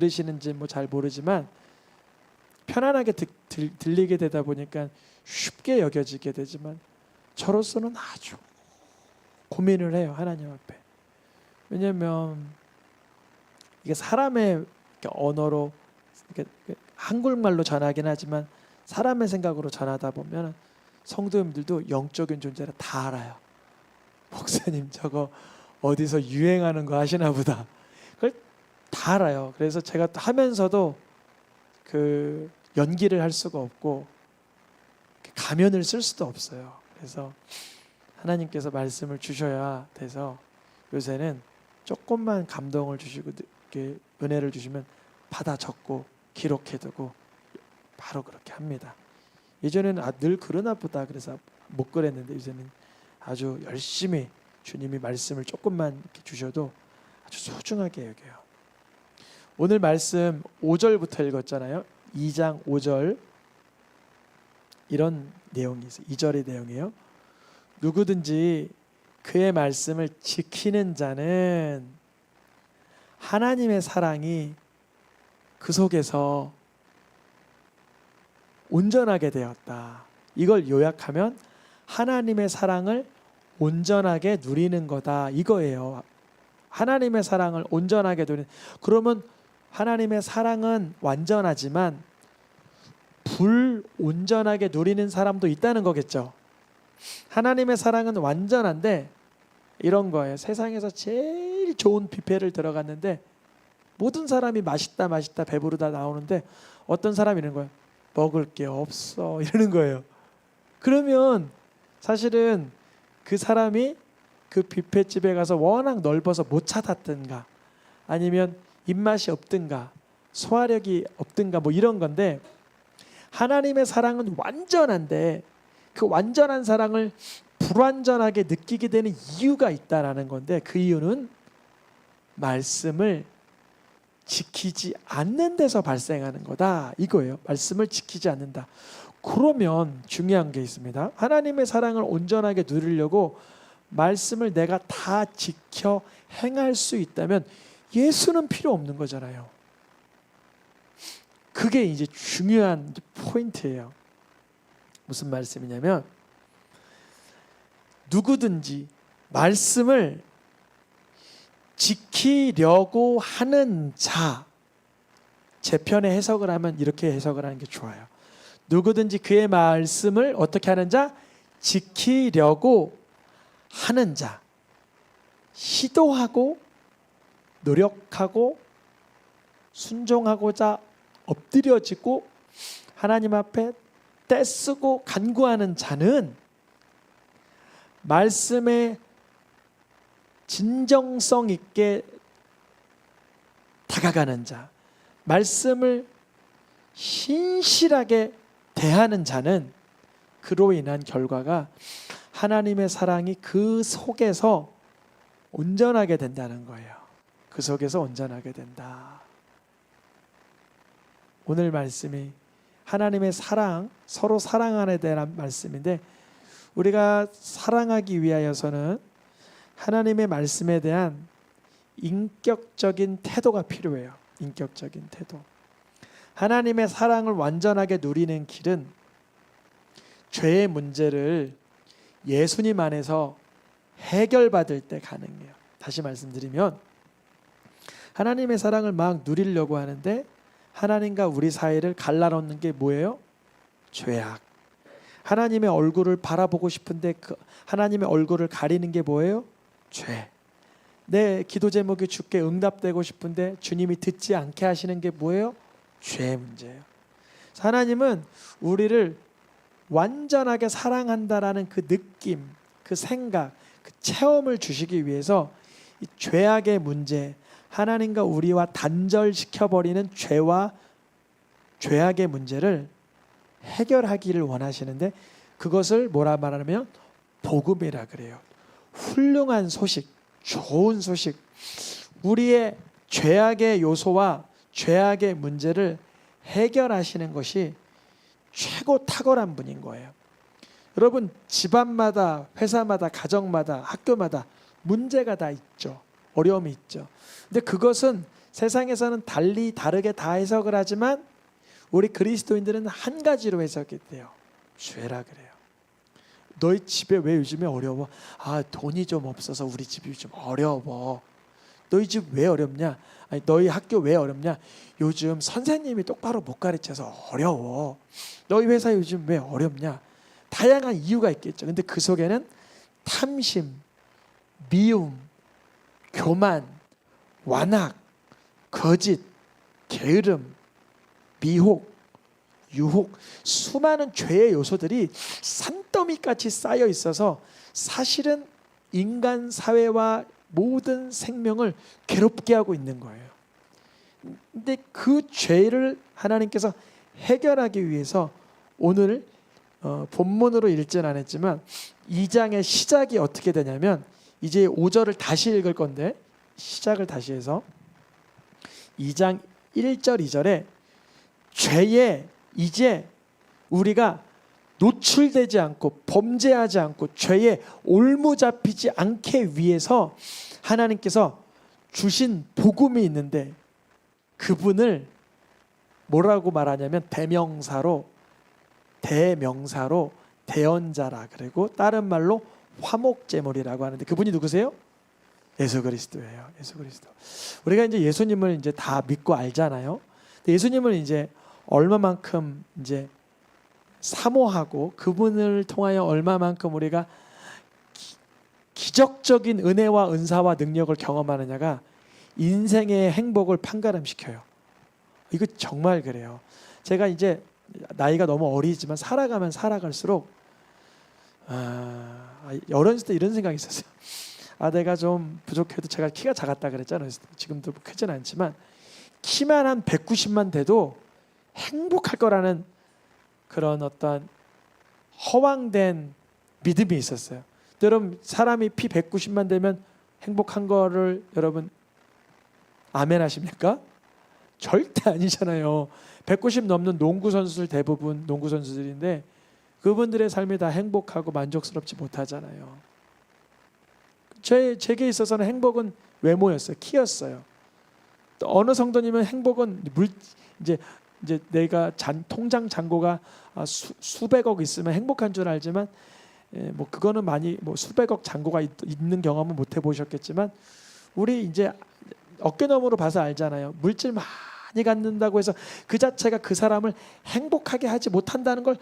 들으시는지 뭐 잘 모르지만 편안하게 들리게 되다 보니까 쉽게 여겨지게 되지만 저로서는 아주 고민을 해요, 하나님 앞에. 왜냐하면 이게 사람의 언어로 한국말로 전하긴 하지만 사람의 생각으로 전하다 보면 성도님들도 영적인 존재를 다 알아요. 목사님 저거 어디서 유행하는 거 하시나 보다. 그걸 다 알아요. 그래서 제가 하면서도 그 연기를 할 수가 없고 가면을 쓸 수도 없어요. 그래서 하나님께서 말씀을 주셔야 돼서 요새는 조금만 감동을 주시고 이렇게 은혜를 주시면 받아 적고 기록해두고 바로 그렇게 합니다. 예전에는 늘 그러나 보다 그래서 못 그랬는데 이제는 아주 열심히 주님이 말씀을 조금만 이렇게 주셔도 아주 소중하게 여겨요. 오늘 말씀 5절부터 읽었잖아요. 2장 5절 이런 내용이 있어요. 2절의 내용이에요. 누구든지 그의 말씀을 지키는 자는 하나님의 사랑이 그 속에서 온전하게 되었다. 이걸 요약하면 하나님의 사랑을 온전하게 누리는 거다 이거예요. 하나님의 사랑을 온전하게 누리는. 그러면 하나님의 사랑은 완전하지만 불온전하게 누리는 사람도 있다는 거겠죠. 하나님의 사랑은 완전한데 이런 거예요. 세상에서 제일 좋은 뷔페를 들어갔는데 모든 사람이 맛있다 맛있다 배부르다 나오는데 어떤 사람이 이러는 거예요. 먹을 게 없어 이러는 거예요. 그러면 사실은 그 사람이 그 뷔페집에 가서 워낙 넓어서 못 찾았든가 아니면 입맛이 없든가 소화력이 없든가 뭐 이런 건데 하나님의 사랑은 완전한데 그 완전한 사랑을 불완전하게 느끼게 되는 이유가 있다라는 건데 그 이유는 말씀을 지키지 않는 데서 발생하는 거다 이거예요. 말씀을 지키지 않는다. 그러면 중요한 게 있습니다. 하나님의 사랑을 온전하게 누리려고 말씀을 내가 다 지켜 행할 수 있다면 예수는 필요 없는 거잖아요. 그게 이제 중요한 포인트예요. 무슨 말씀이냐면 누구든지 말씀을 지키려고 하는 자, 제 편에 해석을 하면 이렇게 해석을 하는 게 좋아요. 누구든지 그의 말씀을 어떻게 하는 자? 지키려고 하는 자. 시도하고 노력하고 순종하고자 엎드려지고 하나님 앞에 떼쓰고 간구하는 자는 말씀에 진정성 있게 다가가는 자, 말씀을 신실하게 대하는 자는 그로 인한 결과가 하나님의 사랑이 그 속에서 온전하게 된다는 거예요. 그 속에서 온전하게 된다. 오늘 말씀이 하나님의 사랑, 서로 사랑하는 데 대한 말씀인데 우리가 사랑하기 위하여서는 하나님의 말씀에 대한 인격적인 태도가 필요해요. 인격적인 태도. 하나님의 사랑을 완전하게 누리는 길은 죄의 문제를 예수님 안에서 해결받을 때 가능해요. 다시 말씀드리면 하나님의 사랑을 막 누리려고 하는데 하나님과 우리 사이를 갈라놓는 게 뭐예요? 죄악. 하나님의 얼굴을 바라보고 싶은데 그 하나님의 얼굴을 가리는 게 뭐예요? 죄. 내 기도 제목이 주께 응답되고 싶은데 주님이 듣지 않게 하시는 게 뭐예요? 죄의 문제예요. 하나님은 우리를 완전하게 사랑한다라는 그 느낌, 그 생각, 그 체험을 주시기 위해서 이 죄악의 문제, 하나님과 우리와 단절시켜버리는 죄와 죄악의 문제를 해결하기를 원하시는데 그것을 뭐라 말하면 복음이라 그래요. 훌륭한 소식, 좋은 소식. 우리의 죄악의 요소와 죄악의 문제를 해결하시는 것이 최고 탁월한 분인 거예요. 여러분 집안마다 회사마다 가정마다 학교마다 문제가 다 있죠. 어려움이 있죠. 근데 그것은 세상에서는 달리 다르게 다 해석을 하지만 우리 그리스도인들은 한 가지로 해석이 돼요. 죄라 그래요. 너희 집에 왜 요즘에 어려워? 아, 돈이 좀 없어서 우리 집이 좀 어려워. 너희 집 왜 어렵냐? 아니, 너희 학교 왜 어렵냐? 요즘 선생님이 똑바로 못 가르쳐서 어려워. 너희 회사 요즘 왜 어렵냐? 다양한 이유가 있겠죠. 근데 그 속에는 탐심, 미움, 교만, 완악, 거짓, 게으름, 미혹, 유혹, 수많은 죄의 요소들이 산더미같이 쌓여 있어서 사실은 인간 사회와 모든 생명을 괴롭게 하고 있는 거예요. 근데 그 죄를 하나님께서 해결하기 위해서 오늘 본문으로 읽진 않았지만 2장의 시작이 어떻게 되냐면, 이제 5절을 다시 읽을 건데 시작을 다시 해서 2장 1절 2절에 죄에 이제 우리가 노출되지 않고 범죄하지 않고 죄에 올무잡히지 않게 위해서 하나님께서 주신 복음이 있는데, 그분을 뭐라고 말하냐면 대명사로 대언자라 그리고 다른 말로 화목제물이라고 하는데, 그분이 누구세요? 예수 그리스도예요. 예수 그리스도. 우리가 이제 예수님을 이제 다 믿고 알잖아요. 근데 예수님을 이제 얼마만큼 이제 사모하고 그분을 통하여 얼마만큼 우리가 기적적인 은혜와 은사와 능력을 경험하느냐가 인생의 행복을 판가름시켜요. 이거 정말 그래요. 제가 이제 나이가 너무 어리지만 살아가면 살아갈수록 어렸을 때 이런 생각이 있었어요. 내가 좀 부족해도, 제가 키가 작았다 그랬잖아요. 지금도 크진 않지만 키만 한 190만 돼도 행복할 거라는 그런 어떤 허황된 믿음이 있었어요. 여러분, 사람이 피 190만 되면 행복한 거를 여러분 아멘 하십니까? 절대 아니잖아요. 190 넘는 농구 선수들, 대부분 농구 선수들인데 그분들의 삶이 다 행복하고 만족스럽지 못하잖아요. 제게 있어서는 행복은 외모였어요. 키였어요. 또 어느 성도님은 행복은 이제 내가 통장 잔고가 수백억 있으면 행복한 줄 알지만, 뭐 그거는 많이 뭐 수백억 잔고가 있는 경험은 못 해보셨겠지만, 우리 이제 어깨너머로 봐서 알잖아요. 물질 많이 갖는다고 해서 그 자체가 그 사람을 행복하게 하지 못한다는 걸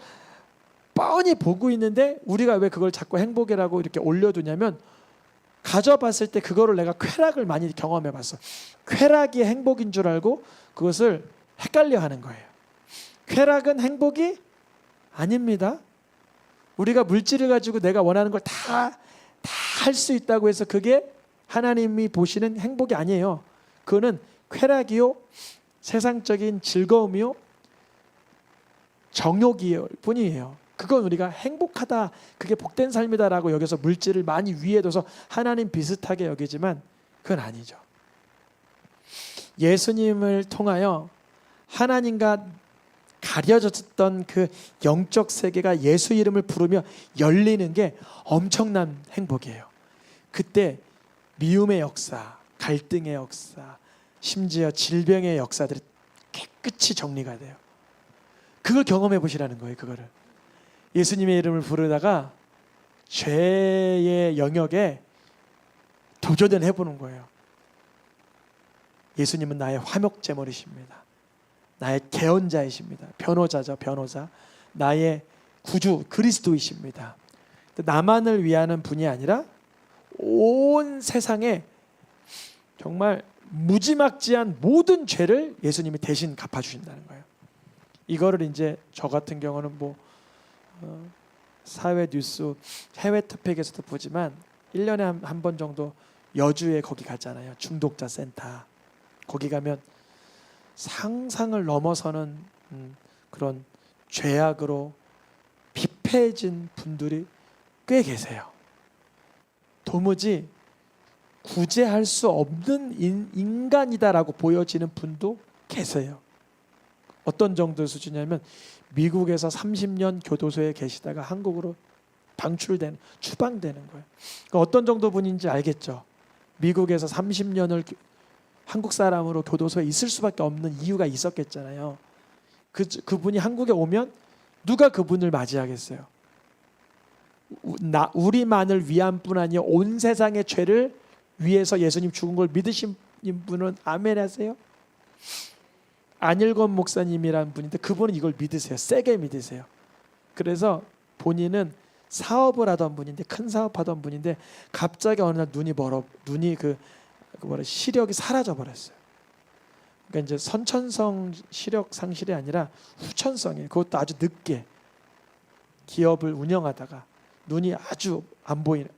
뻔히 보고 있는데, 우리가 왜 그걸 자꾸 행복이라고 이렇게 올려두냐면, 가져봤을 때 그거를 내가 쾌락을 많이 경험해봤어. 쾌락이 행복인 줄 알고 그것을 헷갈려 하는 거예요. 쾌락은 행복이 아닙니다. 우리가 물질을 가지고 내가 원하는 걸 다 할 수 있다고 해서 그게 하나님이 보시는 행복이 아니에요. 그거는 쾌락이요, 세상적인 즐거움이요, 정욕이요 뿐이에요. 그건 우리가 행복하다, 그게 복된 삶이다라고 여기서 물질을 많이 위에 둬서 하나님 비슷하게 여기지만 그건 아니죠. 예수님을 통하여 하나님과 가려졌던 그 영적 세계가 예수 이름을 부르며 열리는 게 엄청난 행복이에요. 그때 미움의 역사, 갈등의 역사, 심지어 질병의 역사들이 깨끗이 정리가 돼요. 그걸 경험해 보시라는 거예요. 그거를 예수님의 이름을 부르다가 죄의 영역에 도전을 해보는 거예요. 예수님은 나의 화목제물이십니다. 나의 대언자이십니다. 변호자죠, 변호자. 나의 구주 그리스도이십니다. 나만을 위하는 분이 아니라 온 세상에 정말 무지막지한 모든 죄를 예수님이 대신 갚아주신다는 거예요. 이거를 이제 저 같은 경우는 뭐 사회 뉴스, 해외 토픽에서도 보지만 1년에 한 번 정도 여주에 거기 가잖아요. 중독자 센터. 거기 가면 상상을 넘어서는 그런 죄악으로 피폐해진 분들이 꽤 계세요. 도무지 구제할 수 없는 인간이다라고 보여지는 분도 계세요. 어떤 정도 수준이냐면 미국에서 30년 교도소에 계시다가 한국으로 추방되는 거예요. 그러니까 어떤 정도 분인지 알겠죠? 미국에서 30년을 한국 사람으로 교도소에 있을 수밖에 없는 이유가 있었겠잖아요. 그분이 한국에 오면 누가 그분을 맞이하겠어요? 우리만을 위한 뿐 아니요 온 세상의 죄를 위해서 예수님 죽은 걸 믿으신 분은 아멘 하세요? 안일건 목사님이라는 분인데 그분은 이걸 믿으세요. 세게 믿으세요. 그래서 본인은 사업을 하던 분인데 큰 사업하던 분인데 갑자기 어느 날 눈이 시력이 사라져 버렸어요. 그러니까 이제 선천성 시력 상실이 아니라 후천성이에요. 그것도 아주 늦게 기업을 운영하다가 눈이 아주 안 보여요.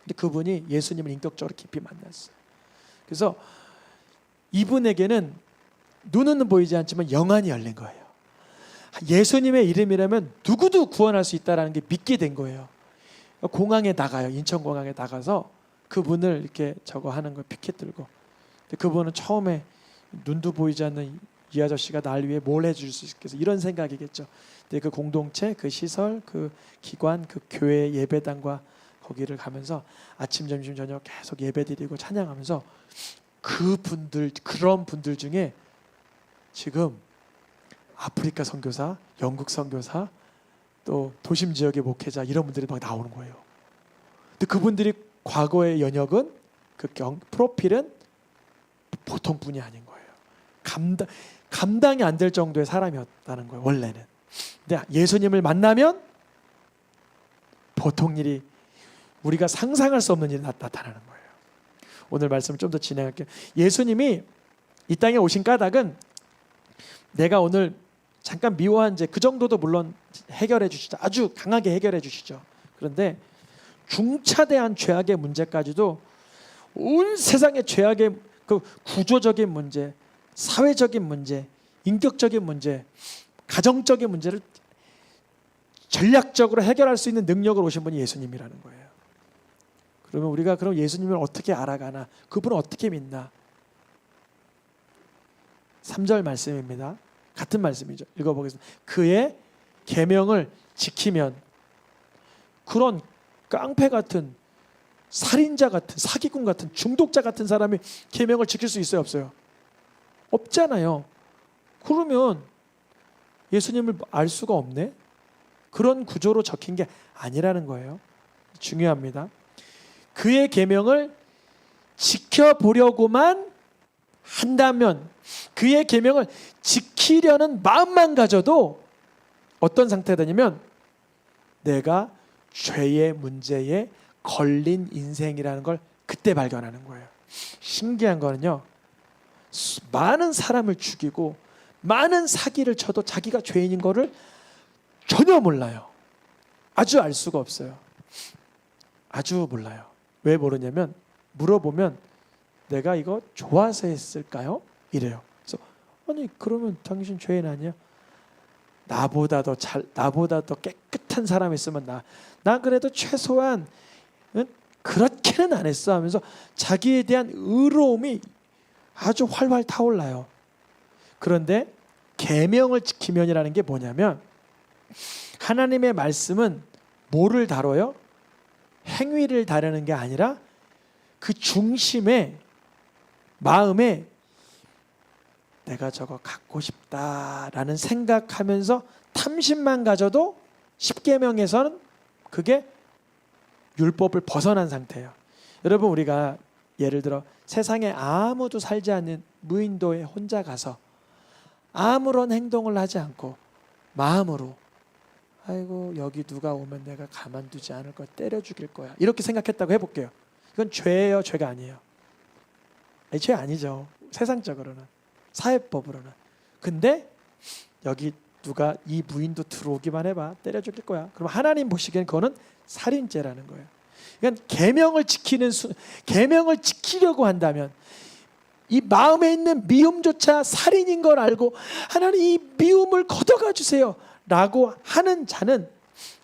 근데 그분이 예수님을 인격적으로 깊이 만났어요. 그래서 이분에게는 눈은 보이지 않지만 영안이 열린 거예요. 예수님의 이름이라면 누구도 구원할 수 있다는 게 믿게 된 거예요. 공항에 나가요. 인천공항에 나가서 그분을 이렇게 저거 하는 거 피켓 들고. 근데 그분은 처음에 눈도 보이지 않는 이 아저씨가 날 위해 뭘 해줄 수 있겠어 이런 생각이겠죠. 근데 그 공동체, 그 시설, 그 기관, 그 교회 예배당과 거기를 가면서 아침, 점심, 저녁 계속 예배드리고 찬양하면서 그런 분들 중에 지금 아프리카 선교사, 영국 선교사, 또 도심 지역의 목회자 이런 분들이 막 나오는 거예요. 근데 그분들이 과거의 연역은 프로필은 보통 분이 아닌 거예요. 감당이 안 될 정도의 사람이었다는 거예요. 원래는. 근데 예수님을 만나면 보통 일이 우리가 상상할 수 없는 일이 나타나는 거예요. 오늘 말씀을 좀 더 진행할게요. 예수님이 이 땅에 오신 까닭은 내가 오늘 잠깐 미워한 죄 그 정도도 물론 해결해 주시죠. 아주 강하게 해결해 주시죠. 그런데 중차대한 죄악의 문제까지도 온 세상의 죄악의 그 구조적인 문제, 사회적인 문제, 인격적인 문제, 가정적인 문제를 전략적으로 해결할 수 있는 능력을 오신 분이 예수님이라는 거예요. 그러면 우리가 그럼 예수님을 어떻게 알아가나? 그분을 어떻게 믿나? 3절 말씀입니다. 같은 말씀이죠. 읽어보겠습니다. 그의 계명을 지키면 그런 깡패 같은 살인자 같은 사기꾼 같은 중독자 같은 사람이 계명을 지킬 수 있어요? 없어요? 없잖아요. 그러면 예수님을 알 수가 없네? 그런 구조로 적힌 게 아니라는 거예요. 중요합니다. 그의 계명을 지켜보려고만 한다면 그의 계명을 지키려는 마음만 가져도 어떤 상태가 되냐면 내가 죄의 문제에 걸린 인생이라는 걸 그때 발견하는 거예요. 신기한 거는요, 많은 사람을 죽이고 많은 사기를 쳐도 자기가 죄인인 거를 전혀 몰라요. 아주 알 수가 없어요. 아주 몰라요. 왜 모르냐면 물어보면 내가 이거 좋아서 했을까요? 이래요. 그래서 아니 그러면 당신 죄인 아니야? 나보다 더 깨끗한 사람이 있으면 나 그래도 최소한 그렇게는 안 했어 하면서 자기에 대한 의로움이 아주 활활 타올라요. 그런데 계명을 지키면이라는 게 뭐냐면 하나님의 말씀은 뭐를 다뤄요? 행위를 다루는 게 아니라 그 중심에 마음에 내가 저거 갖고 싶다라는 생각하면서 탐심만 가져도 10계명에서는 그게 율법을 벗어난 상태예요. 여러분 우리가 예를 들어 세상에 아무도 살지 않는 무인도에 혼자 가서 아무런 행동을 하지 않고 마음으로 아이고 여기 누가 오면 내가 가만두지 않을 거야, 때려 죽일 거야 이렇게 생각했다고 해볼게요. 이건 죄예요, 죄가 아니에요? 아니, 죄 아니죠. 세상적으로는, 사회법으로는. 근데 여기 누가 이 무인도 들어오기만 해봐, 때려 죽일 거야. 그럼 하나님 보시기엔 그거는 살인죄라는 거예요. 그러니까 계명을 지키려고 한다면 이 마음에 있는 미움조차 살인인 걸 알고 하나님 이 미움을 걷어가 주세요 라고 하는 자는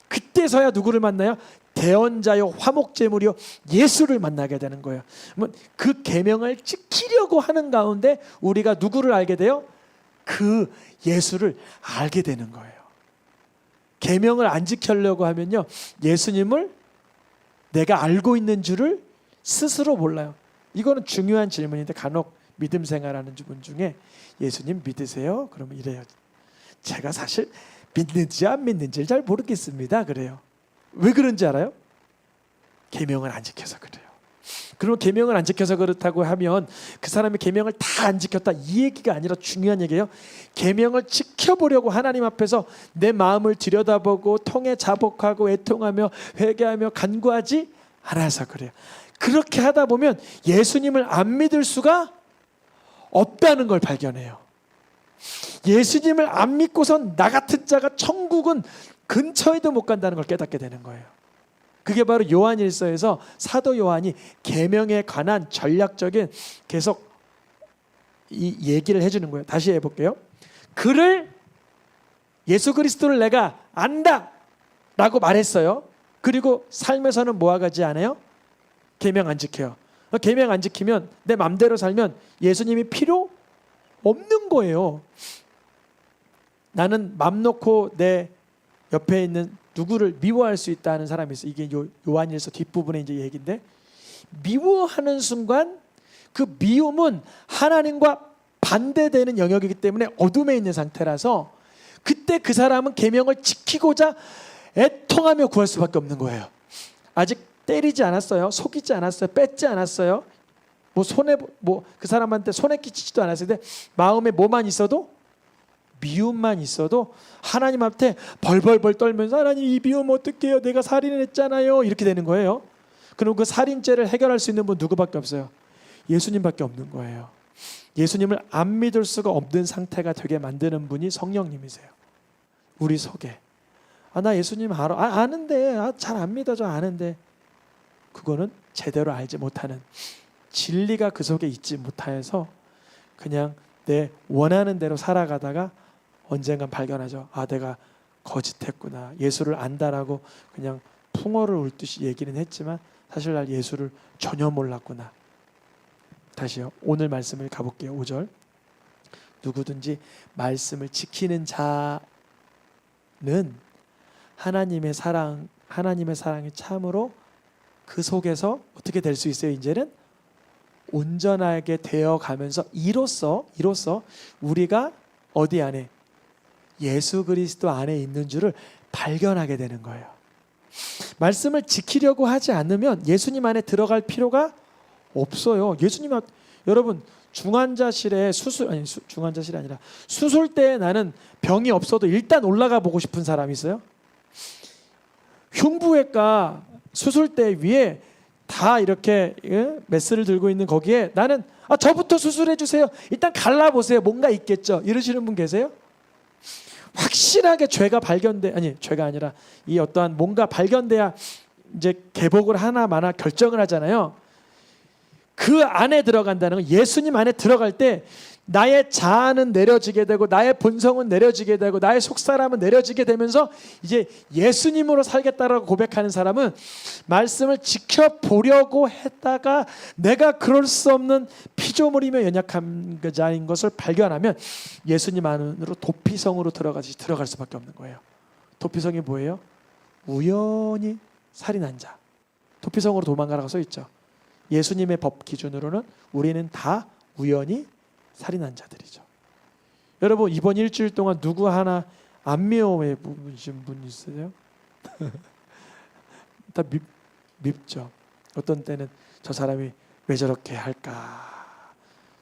그때서야 누구를 만나요? 대언자요 화목제물이요 예수를 만나게 되는 거예요. 그 계명을 지키려고 하는 가운데 우리가 누구를 알게 돼요? 그 예수를 알게 되는 거예요. 계명을 안 지키려고 하면요, 예수님을 내가 알고 있는 줄을 스스로 몰라요. 이거는 중요한 질문인데 간혹 믿음 생활하는 분 중에 예수님 믿으세요? 그러면 이래요. 제가 사실 믿는지 안 믿는지를 잘 모르겠습니다. 그래요. 왜 그런지 알아요? 계명을 안 지켜서 그래요. 그러면 계명을 안 지켜서 그렇다고 하면 그 사람이 계명을 다 안 지켰다 이 얘기가 아니라 중요한 얘기예요. 계명을 지켜보려고 하나님 앞에서 내 마음을 들여다보고 통해 자복하고 애통하며 회개하며 간구하지 않아서 그래요. 그렇게 하다 보면 예수님을 안 믿을 수가 없다는 걸 발견해요. 예수님을 안 믿고선 나 같은 자가 천국은 근처에도 못 간다는 걸 깨닫게 되는 거예요. 그게 바로 요한일서에서 사도 요한이 계명에 관한 전략적인 계속 이 얘기를 해주는 거예요. 다시 해볼게요. 그를 예수 그리스도를 내가 안다 라고 말했어요. 그리고 삶에서는 뭐하지 않아요? 계명 안 지켜요. 계명 안 지키면 내 맘대로 살면 예수님이 필요 없는 거예요. 나는 맘 놓고 내 옆에 있는 누구를 미워할 수 있다는 사람이 있어요. 이게 요한일서 뒷부분의 이제 얘기인데, 미워하는 순간 그 미움은 하나님과 반대되는 영역이기 때문에 어둠에 있는 상태라서 그때 그 사람은 계명을 지키고자 애통하며 구할 수밖에 없는 거예요. 아직 때리지 않았어요. 속이지 않았어요. 뺏지 않았어요. 그 사람한테 손해 끼치지도 않았을 때 마음에 뭐만 있어도, 미움만 있어도 하나님 앞에 벌벌벌 떨면서 하나님 이 미움 어떡해요? 내가 살인을 했잖아요. 이렇게 되는 거예요. 그럼 그 살인죄를 해결할 수 있는 분 누구밖에 없어요? 예수님밖에 없는 거예요. 예수님을 안 믿을 수가 없는 상태가 되게 만드는 분이 성령님이세요. 우리 속에 나 예수님 알아. 아는데 잘 안 믿어져. 아는데 그거는 제대로 알지 못하는, 진리가 그 속에 있지 못하여서 그냥 내 원하는 대로 살아가다가 언젠간 발견하죠. 내가 거짓했구나. 예수를 안다라고 그냥 풍어를 울듯이 얘기는 했지만 사실 날 예수를 전혀 몰랐구나. 다시요. 오늘 말씀을 가볼게요. 5절. 누구든지 말씀을 지키는 자는 하나님의 사랑이 참으로 그 속에서 어떻게 될 수 있어요? 이제는 온전하게 되어가면서 이로써 우리가 어디 안에? 예수 그리스도 안에 있는 줄을 발견하게 되는 거예요. 말씀을 지키려고 하지 않으면 예수님 안에 들어갈 필요가 없어요. 여러분 중환자실에 중환자실이 아니라 수술대에 나는 병이 없어도 일단 올라가 보고 싶은 사람이 있어요? 흉부외과 수술대 위에 다 이렇게 메스를 들고 있는 거기에 나는 저부터 수술해 주세요. 일단 갈라보세요. 뭔가 있겠죠. 이러시는 분 계세요? 확실하게 죄가 아니라 이 어떠한 뭔가 발견돼야 이제 개복을 하나 마나 결정을 하잖아요. 그 안에 들어간다는 건, 예수님 안에 들어갈 때 나의 자아는 내려지게 되고 나의 본성은 내려지게 되고 나의 속사람은 내려지게 되면서 이제 예수님으로 살겠다라고 고백하는 사람은 말씀을 지켜보려고 했다가 내가 그럴 수 없는 피조물이며 연약한 자인 것을 발견하면 예수님 안으로 도피성으로 들어갈 수밖에 없는 거예요. 도피성이 뭐예요? 우연히 살인한 자. 도피성으로 도망가라고 써 있죠. 예수님의 법 기준으로는 우리는 다 우연히 살인한 자들이죠. 여러분 이번 일주일 동안 누구 하나 안 미워해 보신 분 있으세요? 다 밉죠. 어떤 때는 저 사람이 왜 저렇게 할까?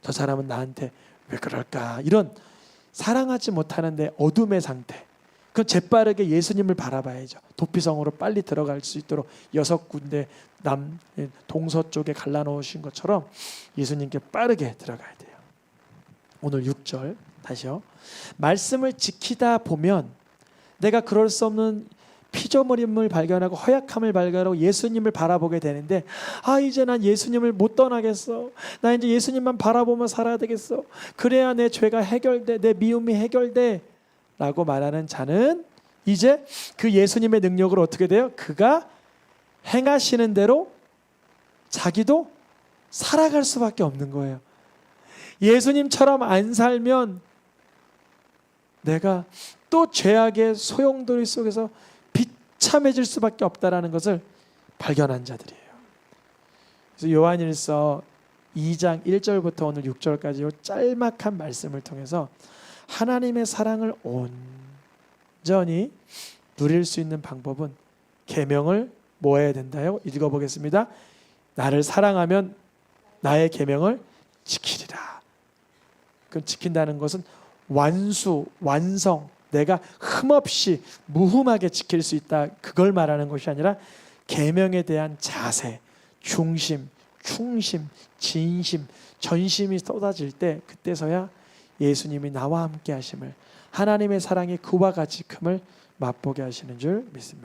저 사람은 나한테 왜 그럴까? 이런 사랑하지 못하는데 어둠의 상태. 그건 재빠르게 예수님을 바라봐야죠. 도피성으로 빨리 들어갈 수 있도록 6군데 동서쪽에 갈라놓으신 것처럼 예수님께 빠르게 들어가야 돼요. 오늘 6절 다시요. 말씀을 지키다 보면 내가 그럴 수 없는 피조물임을 발견하고 허약함을 발견하고 예수님을 바라보게 되는데 이제 난 예수님을 못 떠나겠어. 나 이제 예수님만 바라보며 살아야 되겠어. 그래야 내 죄가 해결돼. 내 미움이 해결돼. 라고 말하는 자는 이제 그 예수님의 능력으로 어떻게 돼요? 그가 행하시는 대로 자기도 살아갈 수밖에 없는 거예요. 예수님처럼 안 살면 내가 또 죄악의 소용돌이 속에서 비참해질 수밖에 없다라는 것을 발견한 자들이에요. 그래서 요한일서 2장 1절부터 오늘 6절까지 이 짤막한 말씀을 통해서 하나님의 사랑을 온전히 누릴 수 있는 방법은 계명을 뭐 해야 된다요? 읽어보겠습니다. 나를 사랑하면 나의 계명을 지키리라. 그 지킨다는 것은 완수, 완성, 내가 흠없이 무흠하게 지킬 수 있다, 그걸 말하는 것이 아니라 계명에 대한 자세, 중심, 충심, 진심, 전심이 쏟아질 때 그때서야 예수님이 나와 함께 하심을, 하나님의 사랑이 그와 같이 큼을 맛보게 하시는 줄 믿습니다.